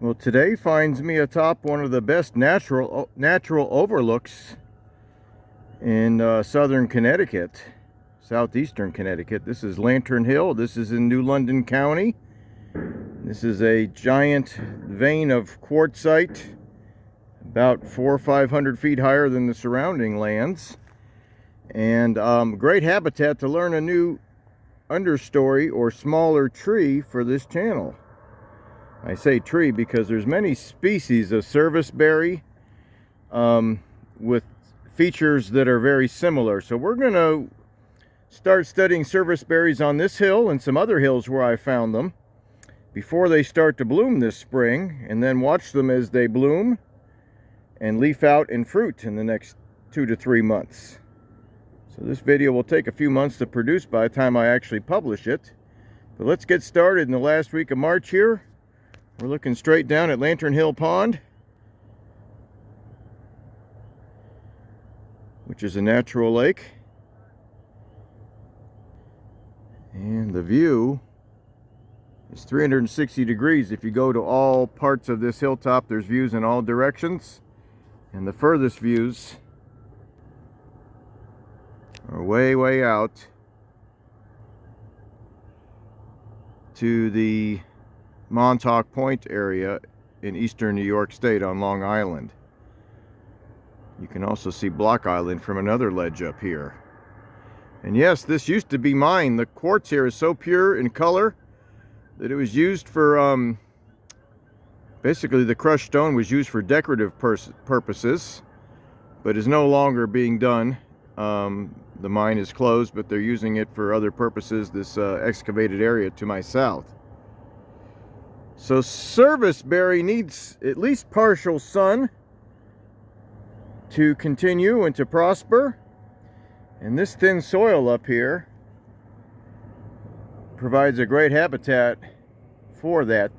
Well, today finds me atop one of the best natural overlooks in southern Connecticut, southeastern Connecticut. This is Lantern Hill. This is in New London County. This is a giant vein of quartzite, about 400 or 500 feet higher than the surrounding lands, and great habitat to learn a new understory or smaller tree for this channel. I say tree because there's many species of serviceberry with features that are very similar. So we're going to start studying serviceberries on this hill and some other hills where I found them before they start to bloom this spring, and then watch them as they bloom and leaf out and fruit in the next 2 to 3 months. So this video will take a few months to produce by the time I actually publish it. But let's get started in the last week of March here. We're looking straight down at Lantern Hill Pond, which is a natural lake. And the view is 360 degrees. If you go to all parts of this hilltop, there's views in all directions. And the furthest views are way out to the Montauk Point area in eastern New York State on Long Island. You can also see Block Island from another ledge up here. And yes, this used to be mine. The quartz here is so pure in color that it was used for, basically the crushed stone was used for decorative purposes, but is no longer being done. The mine is closed, but they're using it for other purposes, this excavated area to my south. So serviceberry needs at least partial sun to continue and to prosper. And this thin soil up here provides a great habitat for that.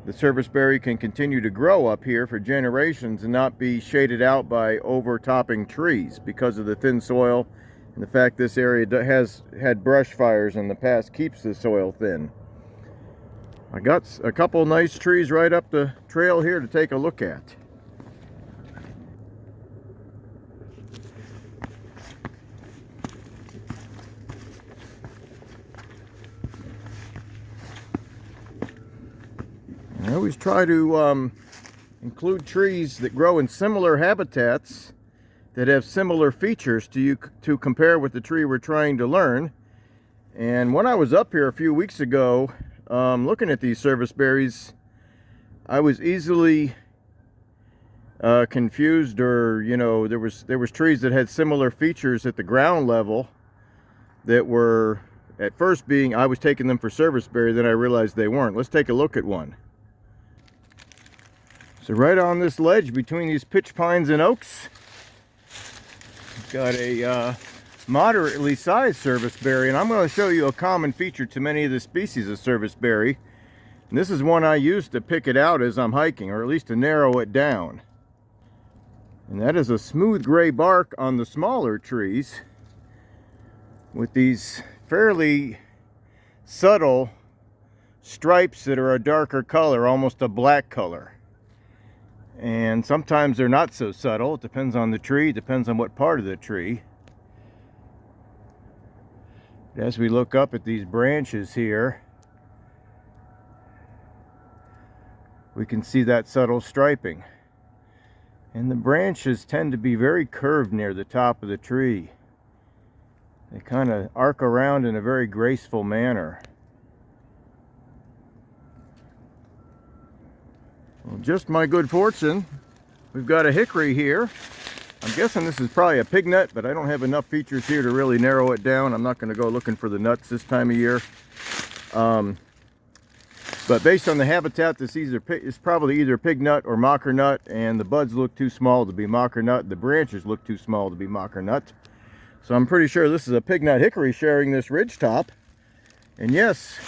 The serviceberry can continue to grow up here for generations and not be shaded out by overtopping trees because of the thin soil, and the fact this area has had brush fires in the past keeps the soil thin. I got a couple nice trees right up the trail here to take a look at. I always try to include trees that grow in similar habitats that have similar features to compare with the tree we're trying to learn. And when I was up here a few weeks ago looking at these serviceberries, I was easily confused, or there was trees that had similar features at the ground level that were at first I was taking them for serviceberry, then I realized they weren't. Let's take a look at one. So right on this ledge between these pitch pines and oaks, we've got a moderately sized serviceberry, and I'm going to show you a common feature to many of the species of serviceberry. And this is one I use to pick it out as I'm hiking, or at least to narrow it down. And that is a smooth gray bark on the smaller trees with these fairly subtle stripes that are a darker color, almost a black color. And sometimes they're not so subtle. It depends on the tree, it depends on what part of the tree. As we look up at these branches here, we can see that subtle striping. And the branches tend to be very curved near the top of the tree. They kind of arc around in a very graceful manner. Well, just my good fortune, we've got a hickory here. I'm guessing this is probably a pig nut, but I don't have enough features here to really narrow it down. I'm not going to go looking for the nuts this time of year. But based on the habitat, this is probably either pig nut or mocker nut, and the buds look too small to be mocker nut. The branches look too small to be mocker nut. So I'm pretty sure this is a pig nut hickory sharing this ridge top. And yes,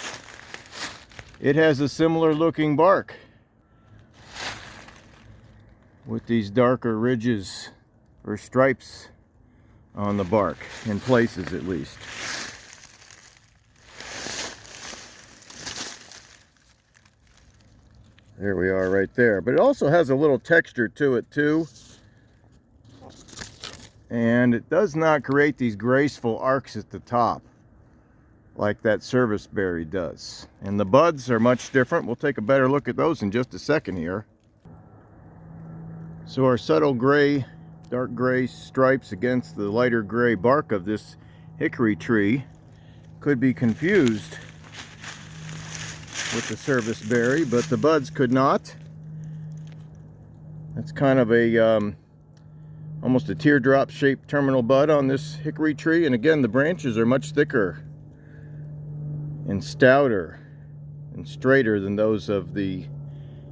it has a similar looking bark with these darker ridges or stripes on the bark, in places at least. There we are right there. But it also has a little texture to it too. And it does not create these graceful arcs at the top like that Serviceberry does. And the buds are much different. We'll take a better look at those in just a second here. So our subtle gray, dark gray stripes against the lighter gray bark of this hickory tree could be confused with the Serviceberry, but the buds could not. That's kind of a almost a teardrop shaped terminal bud on this hickory tree, and again the branches are much thicker and stouter and straighter than those of the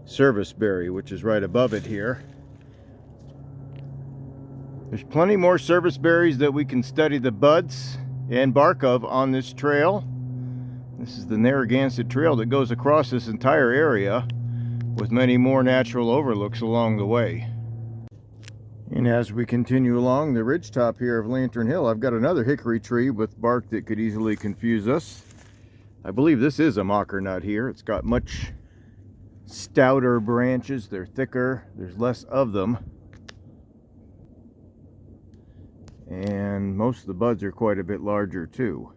Serviceberry, which is right above it here. There's plenty more Serviceberries that we can study the buds and bark of on this trail. This is the Narragansett Trail that goes across this entire area with many more natural overlooks along the way. And as we continue along the ridgetop here of Lantern Hill, I've got another hickory tree with bark that could easily confuse us. I believe this is a mockernut here. It's got much stouter branches. They're thicker. There's less of them. And most of the buds are quite a bit larger too.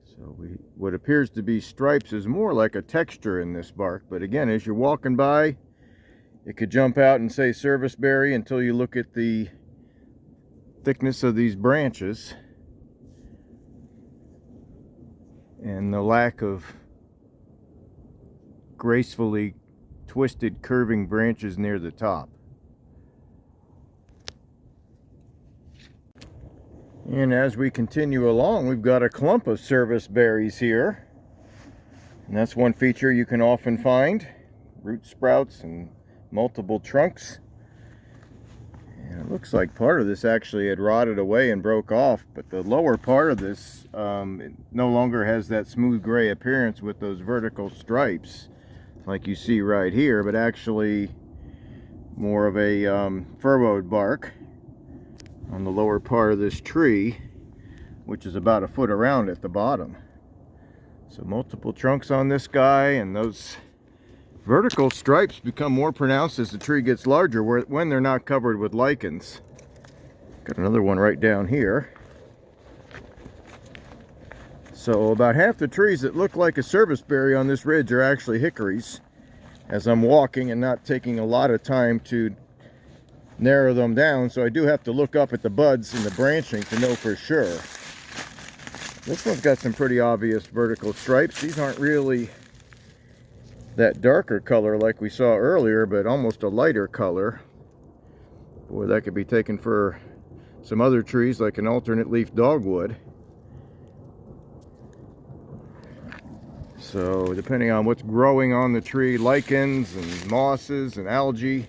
So what appears to be stripes is more like a texture in this bark. But again, as you're walking by, it could jump out and say Serviceberry until you look at the thickness of these branches and the lack of gracefully twisted curving branches near the top. And as we continue along, we've got a clump of Serviceberries here. And that's one feature you can often find. Root sprouts and multiple trunks. And it looks like part of this actually had rotted away and broke off, but the lower part of this it no longer has that smooth gray appearance with those vertical stripes like you see right here, but actually more of a furrowed bark on the lower part of this tree, which is about a foot around at the bottom. So multiple trunks on this guy, and those vertical stripes become more pronounced as the tree gets larger when they're not covered with lichens. Got another one right down here. So about half the trees that look like a Serviceberry on this ridge are actually hickories, as I'm walking and not taking a lot of time to narrow them down, so I do have to look up at the buds and the branching to know for sure. This one's got some pretty obvious vertical stripes. These aren't really that darker color like we saw earlier, but almost a lighter color. Boy, that could be taken for some other trees like an alternate leaf dogwood. So depending on what's growing on the tree, lichens and mosses and algae,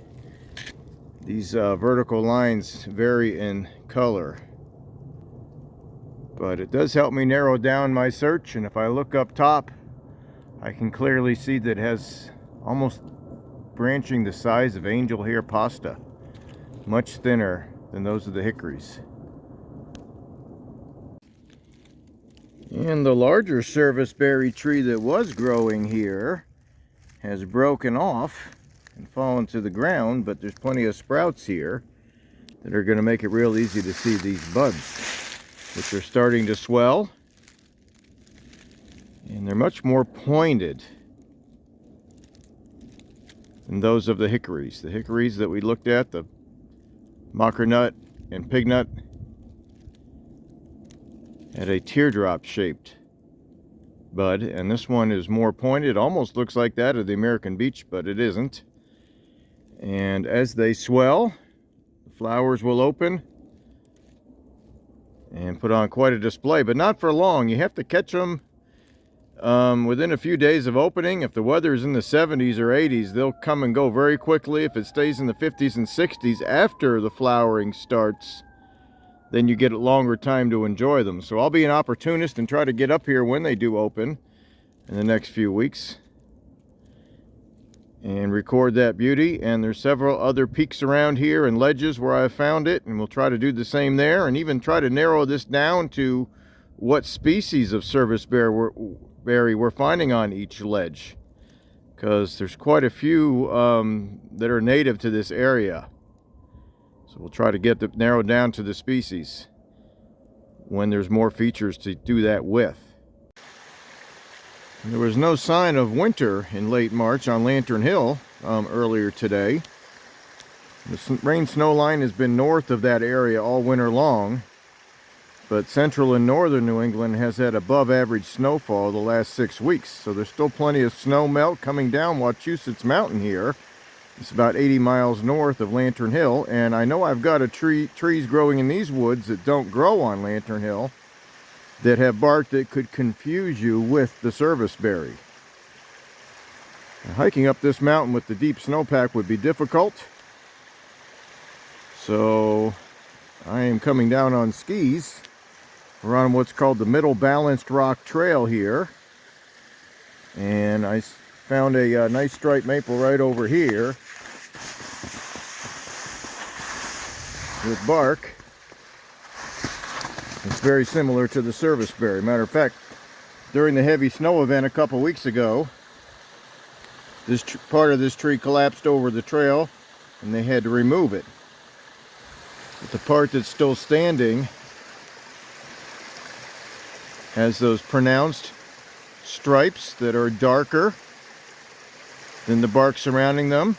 these vertical lines vary in color. But it does help me narrow down my search, and if I look up top, I can clearly see that it has almost branching the size of angel hair pasta. Much thinner than those of the hickories. And the larger Serviceberry tree that was growing here has broken off and fallen to the ground, but there's plenty of sprouts here that are going to make it real easy to see these buds, which are starting to swell, and they're much more pointed than those of the hickories. The hickories that we looked at, the mockernut and pignut, had a teardrop shaped bud, and this one is more pointed. Almost looks like that of the American beech, but it isn't. And as they swell, the flowers will open and put on quite a display, but not for long. You have to catch them within a few days of opening. If the weather is in the 70s or 80s, they'll come and go very quickly. If it stays in the 50s and 60s after the flowering starts, then you get a longer time to enjoy them. So I'll be an opportunist and try to get up here when they do open in the next few weeks and record that beauty. And there's several other peaks around here and ledges where I found it, and we'll try to do the same there, and even try to narrow this down to what species of serviceberry we're finding on each ledge, because there's quite a few that are native to this area. So we'll try to get them narrowed down to the species when there's more features to do that with. There was no sign of winter in late March on Lantern Hill earlier today. The rain snow line has been north of that area all winter long, but central and northern New England has had above average snowfall the last 6 weeks. So there's still plenty of snow melt coming down Wachusett Mountain here. It's about 80 miles north of Lantern Hill, and I know I've got trees growing in these woods that don't grow on Lantern Hill that have bark that could confuse you with the serviceberry. Hiking up this mountain with the deep snowpack would be difficult, so I am coming down on skis. We're on what's called the Middle Balanced Rock Trail here, and I found a nice striped maple right over here with bark. It's very similar to the serviceberry. Matter of fact, during the heavy snow event a couple weeks ago, this part of this tree collapsed over the trail and they had to remove it. But the part that's still standing has those pronounced stripes that are darker than the bark surrounding them.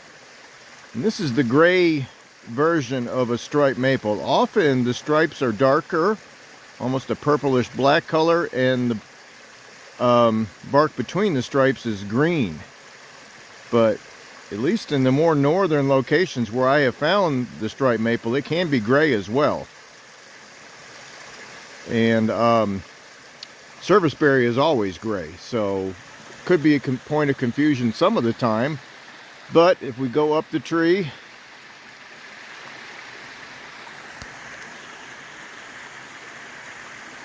And this is the gray version of a striped maple. Often the stripes are darker, almost a purplish black color, and the bark between the stripes is green. But at least in the more northern locations where I have found the striped maple, it can be gray as well. And serviceberry is always gray, so could be a point of confusion some of the time. But if we go up the tree,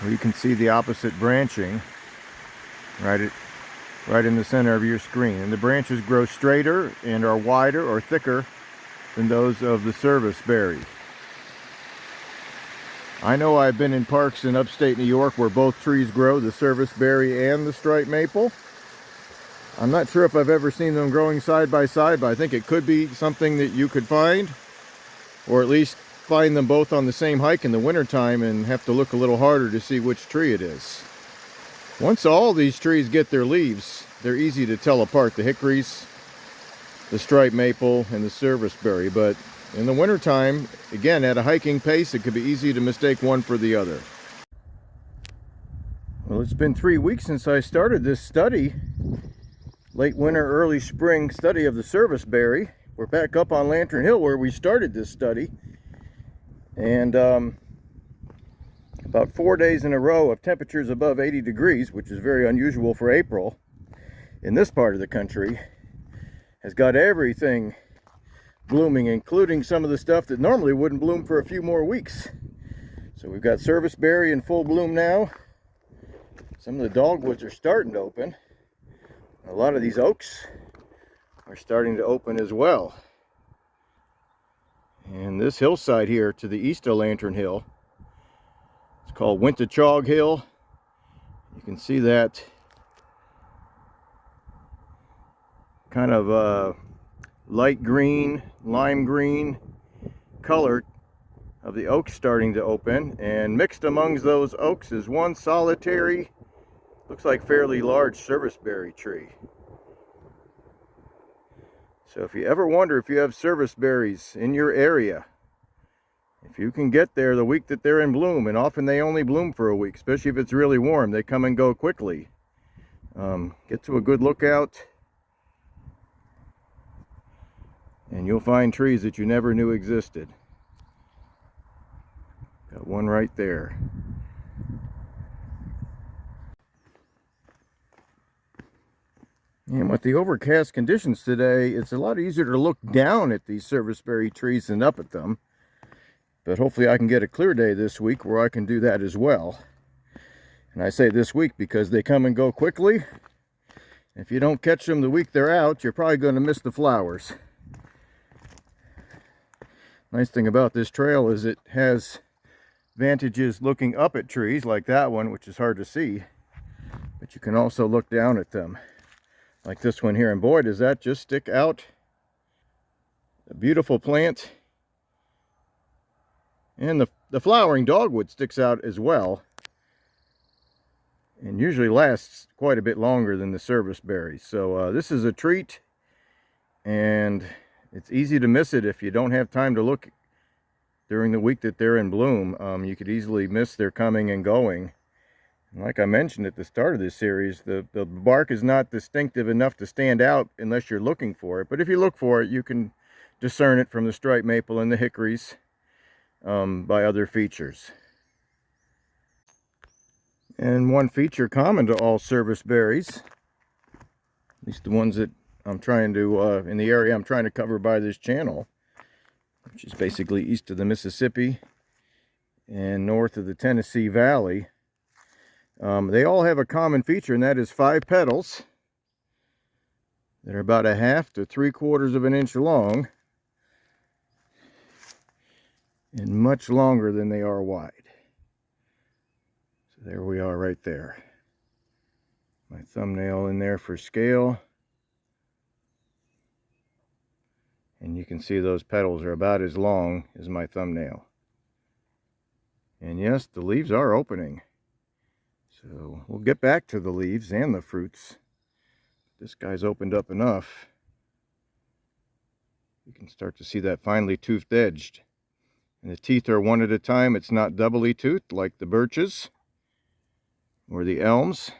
you can see the opposite branching right in the center of your screen. And the branches grow straighter and are wider or thicker than those of the serviceberry. I know I've been in parks in upstate New York where both trees grow, the serviceberry and the striped maple. I'm not sure if I've ever seen them growing side by side, but I think it could be something that you could find, or at least find them both on the same hike in the wintertime and have to look a little harder to see which tree it is. Once all these trees get their leaves, they're easy to tell apart: the hickories, the striped maple, and the serviceberry. But in the wintertime, again, at a hiking pace, it could be easy to mistake one for the other. Well, it's been 3 weeks since I started this study, late winter, early spring study of the serviceberry. We're back up on Lantern Hill where we started this study, and about 4 days in a row of temperatures above 80 degrees, which is very unusual for April in this part of the country, has got everything blooming, including some of the stuff that normally wouldn't bloom for a few more weeks. So we've got serviceberry in full bloom now. Some of the dogwoods are starting to open. A lot of these oaks are starting to open as well. And this hillside here to the east of Lantern Hill, it's called Wintachog Hill. You can see that kind of light green, lime green color of the oaks starting to open, and mixed amongst those oaks is one solitary, looks like fairly large serviceberry tree. So if you ever wonder if you have serviceberries in your area, if you can get there the week that they're in bloom, and often they only bloom for a week, especially if it's really warm, they come and go quickly. Get to a good lookout, and you'll find trees that you never knew existed. Got one right there. And with the overcast conditions today, it's a lot easier to look down at these serviceberry trees than up at them. But hopefully I can get a clear day this week where I can do that as well. And I say this week because they come and go quickly. If you don't catch them the week they're out, you're probably going to miss the flowers. Nice thing about this trail is it has advantages looking up at trees like that one, which is hard to see, but you can also look down at them like this one here, and boy, does that just stick out. A beautiful plant. And the flowering dogwood sticks out as well, and usually lasts quite a bit longer than the serviceberry. So this is a treat, and it's easy to miss it if you don't have time to look during the week that they're in bloom. You could easily miss their coming and going. And like I mentioned at the start of this series, the bark is not distinctive enough to stand out unless you're looking for it. But if you look for it, you can discern it from the striped maple and the hickories by other features. And one feature common to all serviceberries, at least the ones that I'm trying to, in the area I'm trying to cover by this channel, which is basically east of the Mississippi and north of the Tennessee Valley, they all have a common feature, and that is 5 petals that are about 1/2 to 3/4 of an inch long and much longer than they are wide. So there we are right there. My thumbnail in there for scale. And you can see those petals are about as long as my thumbnail. And yes, the leaves are opening. So we'll get back to the leaves and the fruits. This guy's opened up enough. You can start to see that finely toothed edged. And the teeth are one at a time. It's not doubly toothed like the birches or the elms.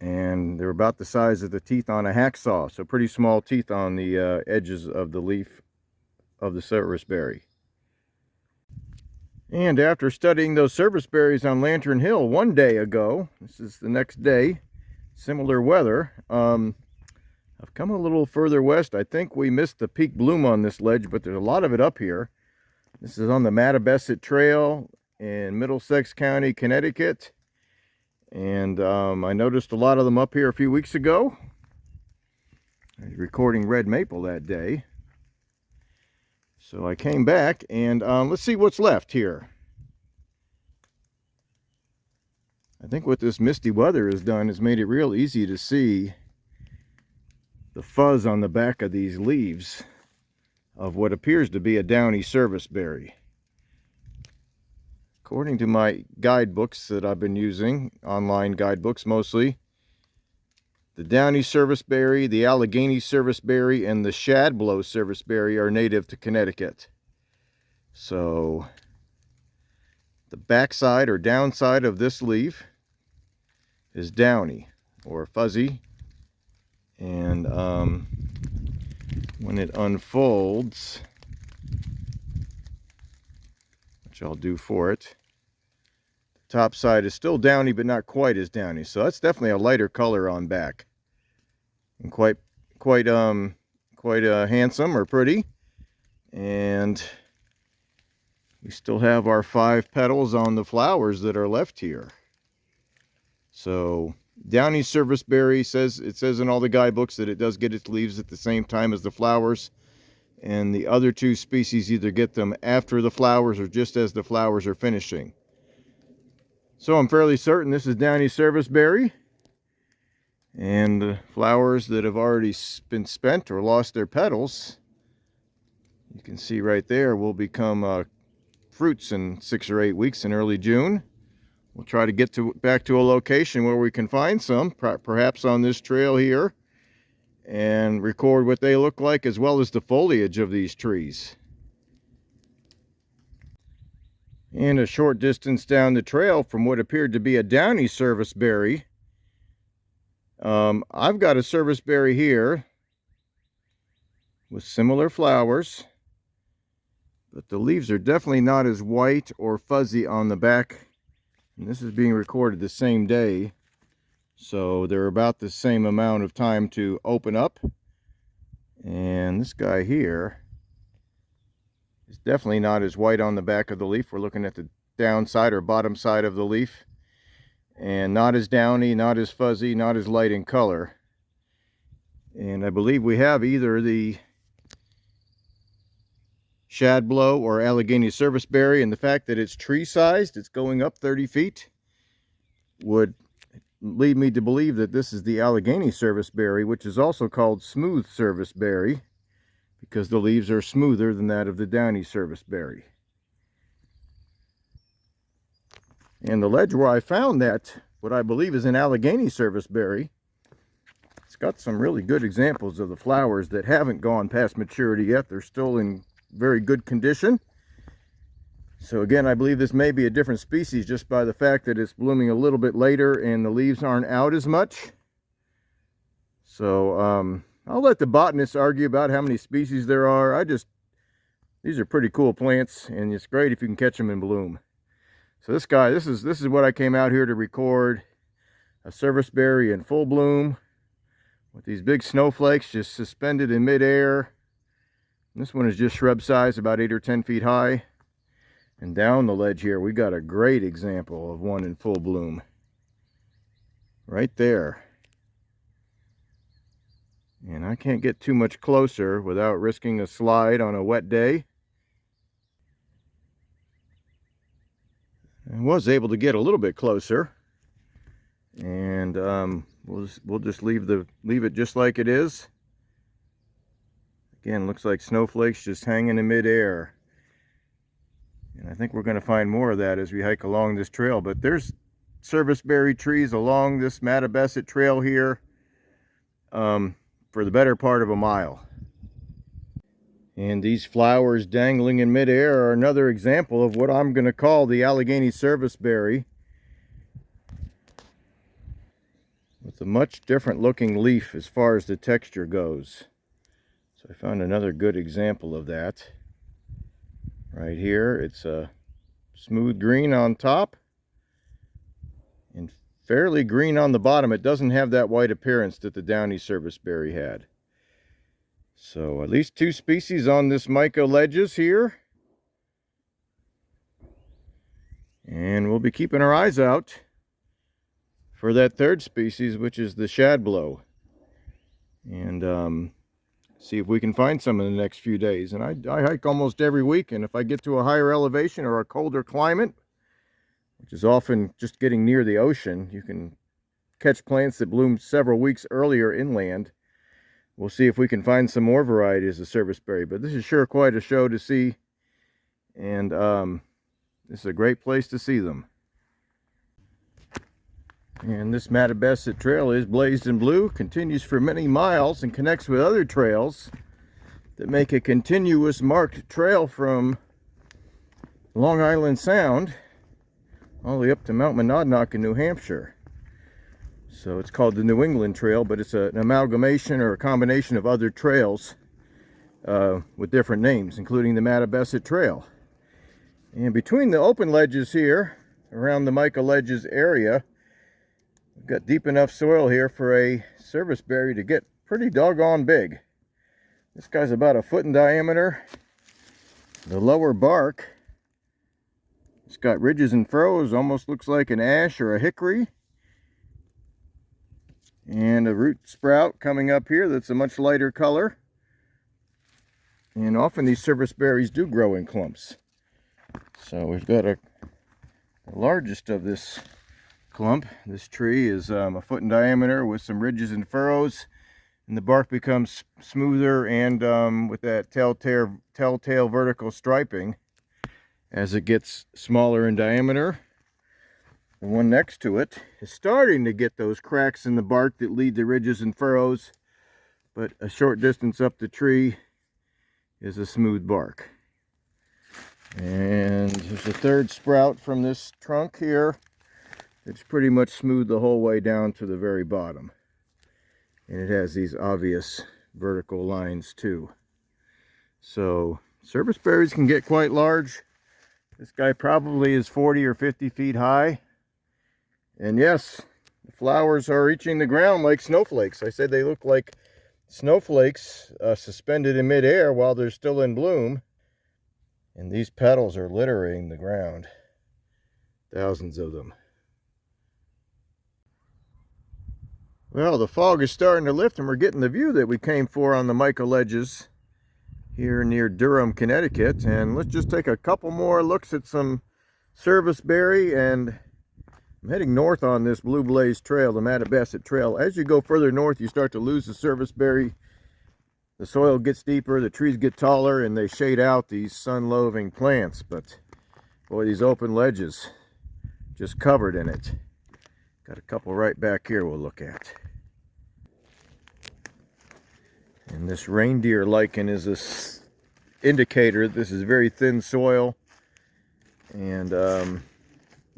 And they're about the size of the teeth on a hacksaw. So pretty small teeth on the edges of the leaf of the serviceberry. And after studying those serviceberries on Lantern Hill one day ago, this is the next day, similar weather, I've come a little further west. I think we missed the peak bloom on this ledge, but there's a lot of it up here. This is on the Mattabesett Trail in Middlesex County, Connecticut. And I noticed a lot of them up here a few weeks ago. I was recording red maple that day. So I came back and let's see what's left here. I think what this misty weather has done is made it real easy to see the fuzz on the back of these leaves of what appears to be a downy serviceberry. According to my guidebooks that I've been using, online guidebooks mostly, the downy serviceberry, the Allegheny serviceberry, and the shadblow serviceberry are native to Connecticut. So the backside or downside of this leaf is downy or fuzzy, and when it unfolds, which I'll do for it, the top side is still downy but not quite as downy. So that's definitely a lighter color on back, and quite handsome or pretty. And we still have our 5 petals on the flowers that are left here. So downy serviceberry says in all the guidebooks that it does get its leaves at the same time as the flowers, and the other 2 species either get them after the flowers or just as the flowers are finishing. So I'm fairly certain this is downy serviceberry, and the flowers that have already been spent or lost their petals, you can see right there, will become fruits in 6 or 8 weeks in early June. We'll try to get back to a location where we can find some, perhaps on this trail here, and record what they look like as well as the foliage of these trees. And a short distance down the trail from what appeared to be a downy serviceberry, I've got a serviceberry here with similar flowers, but the leaves are definitely not as white or fuzzy on the back. And this is being recorded the same day, so they're about the same amount of time to open up. And this guy here is definitely not as white on the back of the leaf. We're looking at the downside or bottom side of the leaf, and not as downy, not as fuzzy, not as light in color. And I believe we have either the shadblow or Allegheny serviceberry, and the fact that it's tree sized, it's going up 30 feet, would lead me to believe that this is the Allegheny serviceberry, which is also called smooth serviceberry because the leaves are smoother than that of the downy serviceberry. And the ledge where I found that, what I believe is an Allegheny serviceberry, it's got some really good examples of the flowers that haven't gone past maturity yet. They're still in very good condition. So again, I believe this may be a different species just by the fact that it's blooming a little bit later and the leaves aren't out as much. So I'll let the botanists argue about how many species there are. These are pretty cool plants, and it's great if you can catch them in bloom. So this is what I came out here to record, a serviceberry in full bloom with these big snowflakes just suspended in midair. And this one is just shrub size, about 8 or 10 feet high. And down the ledge here, we got a great example of one in full bloom. Right there. And I can't get too much closer without risking a slide on a wet day. I was able to get a little bit closer. And we'll just leave it just like it is. Again, looks like snowflakes just hanging in midair. And I think we're going to find more of that as we hike along this trail. But there's serviceberry trees along this Mattabesset trail here for the better part of a mile. And these flowers dangling in midair are another example of what I'm going to call the Allegheny serviceberry, with a much different looking leaf as far as the texture goes. So I found another good example of that. Right here, it's a smooth green on top and fairly green on the bottom. It doesn't have that white appearance that the downy serviceberry had. So at least 2 species on this mica ledges here. And we'll be keeping our eyes out for that 3rd species, which is the shadblow. And see if we can find some in the next few days. And I hike almost every week, and if I get to a higher elevation or a colder climate, which is often just getting near the ocean, you can catch plants that bloom several weeks earlier inland. We'll see if we can find some more varieties of serviceberry, but this is sure quite a show to see, and this is a great place to see them. And this Mattabesset trail is blazed in blue, continues for many miles, and connects with other trails that make a continuous marked trail from Long Island Sound all the way up to Mount Monadnock in New Hampshire. So it's called the New England Trail, but it's an amalgamation or a combination of other trails with different names, including the Mattabesset Trail. And between the open ledges here, around the mica ledges area, we've got deep enough soil here for a serviceberry to get pretty doggone big. This guy's about 1 foot in diameter. The lower bark, it's got ridges and furrows, almost looks like an ash or a hickory. And a root sprout coming up here that's a much lighter color. And often these serviceberries do grow in clumps. So we've got the largest of this clump. This tree is 1 foot in diameter with some ridges and furrows, and the bark becomes smoother and with that telltale vertical striping as it gets smaller in diameter. The one next to it is starting to get those cracks in the bark that lead to ridges and furrows, but a short distance up the tree is a smooth bark. And there's a 3rd sprout from this trunk here. It's pretty much smooth the whole way down to the very bottom. And it has these obvious vertical lines too. So serviceberries can get quite large. This guy probably is 40 or 50 feet high. And yes, the flowers are reaching the ground like snowflakes. I said they look like snowflakes suspended in midair while they're still in bloom. And these petals are littering the ground. Thousands of them. Well, the fog is starting to lift and we're getting the view that we came for on the mica ledges here near Durham, Connecticut. And let's just take a couple more looks at some Serviceberry. And I'm heading north on this Blue Blaze Trail, the Mattabesset Trail. As you go further north, you start to lose the Serviceberry. The soil gets deeper, the trees get taller, and they shade out these sun-loving plants. But boy, these open ledges just covered in it. Got a couple right back here we'll look at. And this reindeer lichen is this indicator this is very thin soil and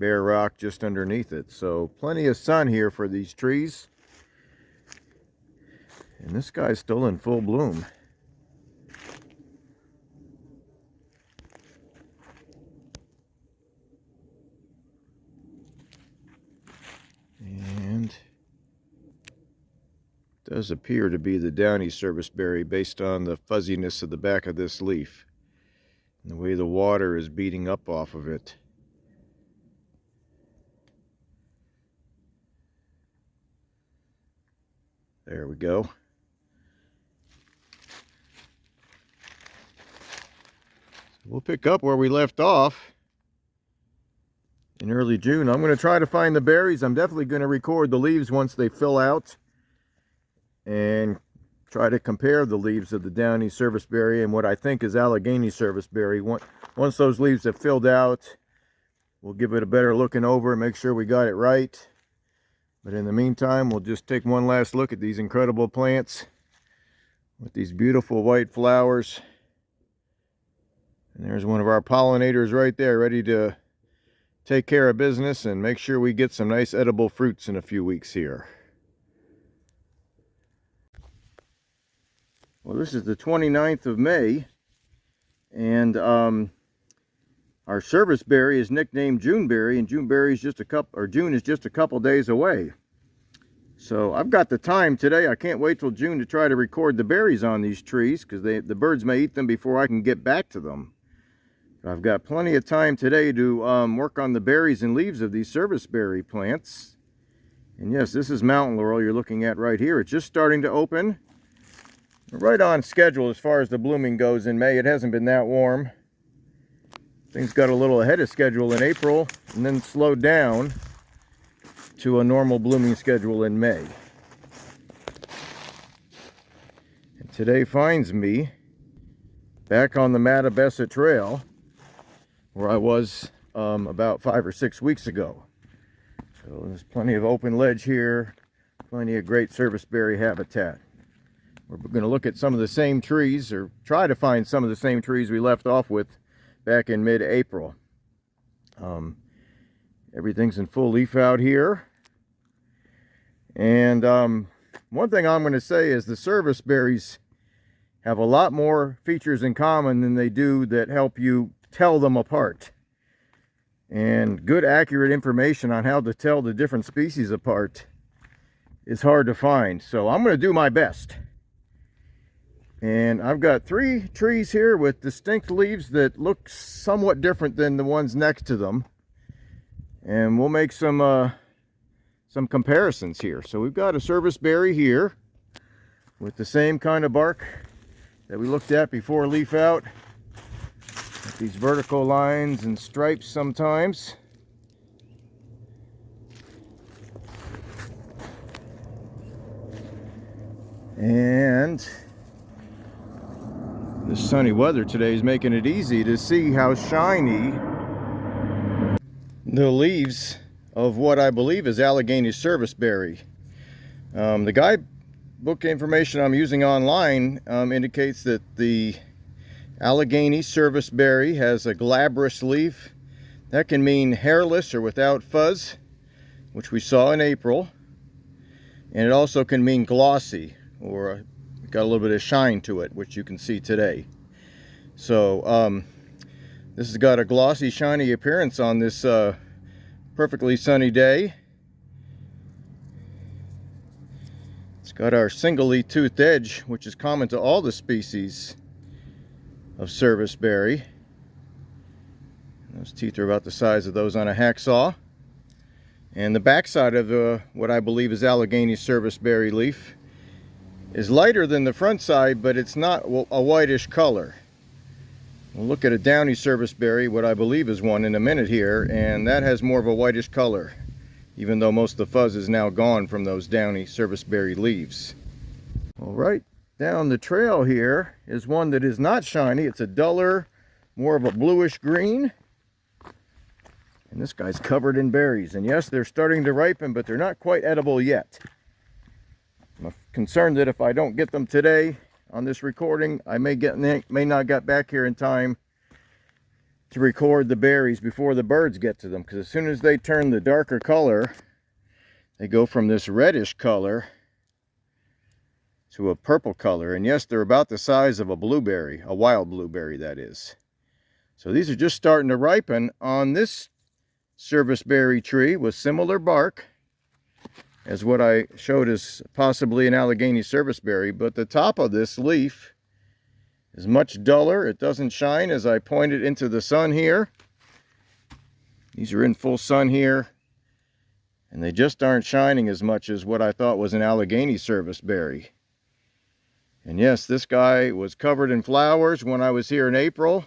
bare rock just underneath it. So plenty of sun here for these trees. And this guy's still in full bloom. And it does appear to be the downy Serviceberry based on the fuzziness of the back of this leaf and the way the water is beating up off of it. There we go. We'll pick up where we left off in early June. I'm going to try to find the berries. I'm definitely going to record the leaves once they fill out and try to compare the leaves of the downy Serviceberry and what I think is Allegheny Serviceberry. Once those leaves have filled out, we'll give it a better looking over and make sure we got it right. But in the meantime, we'll just take one last look at these incredible plants with these beautiful white flowers. And there's one of our pollinators right there, ready to take care of business and make sure we get some nice edible fruits in a few weeks here. Well, this is the 29th of May, and our Serviceberry is nicknamed Juneberry, and June is just a couple days away. So I've got the time today. I can't wait till June to try to record the berries on these trees, because the birds may eat them before I can get back to them. I've got plenty of time today to work on the berries and leaves of these Serviceberry plants. And yes, this is mountain laurel you're looking at right here. It's just starting to open. We're right on schedule as far as the blooming goes in May. It hasn't been that warm. Things got a little ahead of schedule in April and then slowed down to a normal blooming schedule in May. And today finds me back on the Mattabesset Trail, where I was about 5 or 6 weeks ago. So there's plenty of open ledge here, plenty of great Serviceberry habitat. We're going to look at some of the same trees, or try to find some of the same trees we left off with back in mid-April. Everything's in full leaf out here. And one thing I'm going to say is the Serviceberries have a lot more features in common than they do that help you tell them apart. And good, accurate information on how to tell the different species apart is hard to find. So I'm going to do my best. And I've got 3 trees here with distinct leaves that look somewhat different than the ones next to them. And we'll make some comparisons here. So we've got a Serviceberry here with the same kind of bark that we looked at before leaf out. With these vertical lines and stripes sometimes. And the sunny weather today is making it easy to see how shiny the leaves of what I believe is Allegheny Serviceberry. The guidebook information I'm using online indicates that the Allegheny Serviceberry has a glabrous leaf. That can mean hairless or without fuzz, which we saw in April. And it also can mean glossy, or got a little bit of shine to it, which you can see today. So this has got a glossy, shiny appearance on this perfectly sunny day. It's got our singly toothed edge, which is common to all the species of Serviceberry. Those teeth are about the size of those on a hacksaw. And the backside of what I believe is Allegheny Serviceberry leaf is lighter than the front side, but it's not a whitish color. We'll look at a downy serviceberry, what I believe is one, in a minute here, and that has more of a whitish color, even though most of the fuzz is now gone from those downy serviceberry leaves. All right, down the trail here is one that is not shiny. It's a duller, more of a bluish green. And this guy's covered in berries. And yes, they're starting to ripen, but they're not quite edible yet. I'm concerned that if I don't get them today on this recording, I may not get back here in time to record the berries before the birds get to them. Because as soon as they turn the darker color, they go from this reddish color to a purple color. And yes, they're about the size of a blueberry, a wild blueberry that is. So these are just starting to ripen on this serviceberry tree with similar bark as what I showed as possibly an Allegheny serviceberry, but the top of this leaf is much duller. It doesn't shine as I point it into the sun here. These are in full sun here, and they just aren't shining as much as what I thought was an Allegheny serviceberry. And yes, this guy was covered in flowers when I was here in April,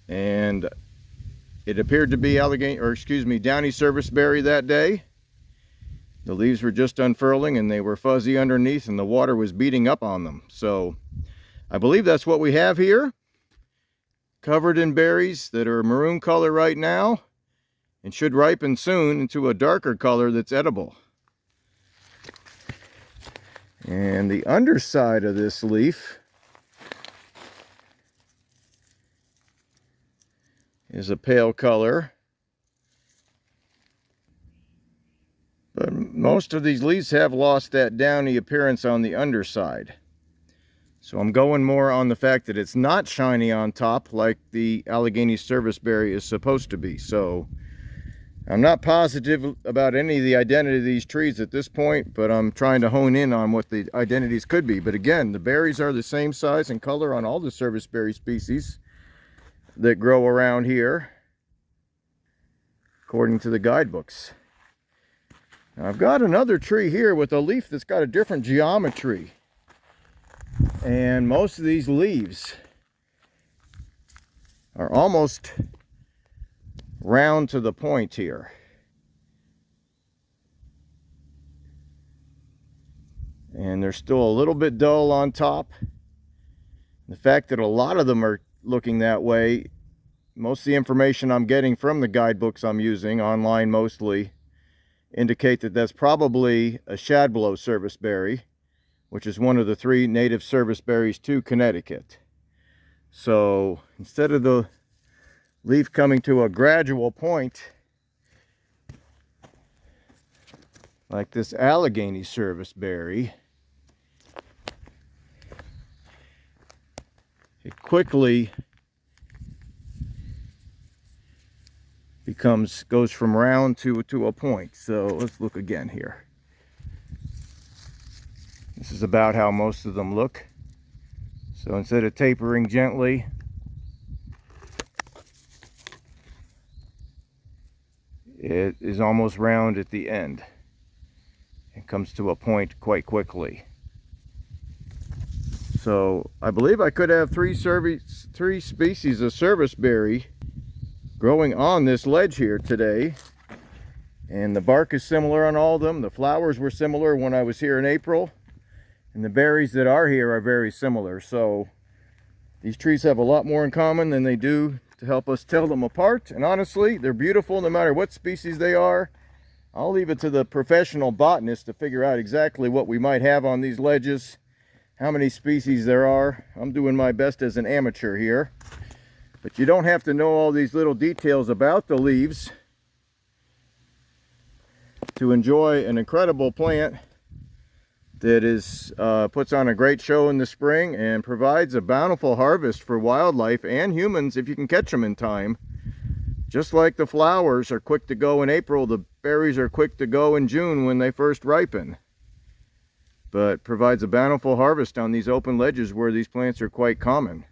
and it appeared to be downy serviceberry that day. The leaves were just unfurling and they were fuzzy underneath, and the water was beating up on them. So I believe that's what we have here, covered in berries that are maroon color right now and should ripen soon into a darker color that's edible. And the underside of this leaf is a pale color, but most of these leaves have lost that downy appearance on the underside. So I'm going more on the fact that it's not shiny on top like the Allegheny serviceberry is supposed to be. So I'm not positive about any of the identity of these trees at this point, but I'm trying to hone in on what the identities could be. But again, the berries are the same size and color on all the serviceberry species that grow around here, according to the guidebooks. Now, I've got another tree here with a leaf that's got a different geometry, and most of these leaves are almost round to the point here. And they're still a little bit dull on top. The fact that a lot of them are looking that way, most of the information I'm getting from the guidebooks I'm using online mostly indicate that that's probably a shadblow serviceberry, which is one of the 3 native serviceberries to Connecticut. So instead of the leaf coming to a gradual point like this Allegheny serviceberry, it quickly goes from round to a point. So let's look again here. This is about how most of them look. So instead of tapering gently, it is almost round at the end. It comes to a point quite quickly. So I believe I could have three species of serviceberry growing on this ledge here today. And the bark is similar on all of them. The flowers were similar when I was here in April. And the berries that are here are very similar. So these trees have a lot more in common than they do to help us tell them apart. And honestly, they're beautiful no matter what species they are. I'll leave it to the professional botanist to figure out exactly what we might have on these ledges, how many species there are. I'm doing my best as an amateur here. But you don't have to know all these little details about the leaves to enjoy an incredible plant that is puts on a great show in the spring and provides a bountiful harvest for wildlife and humans if you can catch them in time. Just like the flowers are quick to go in April, the berries are quick to go in June when they first ripen. But provides a bountiful harvest on these open ledges where these plants are quite common.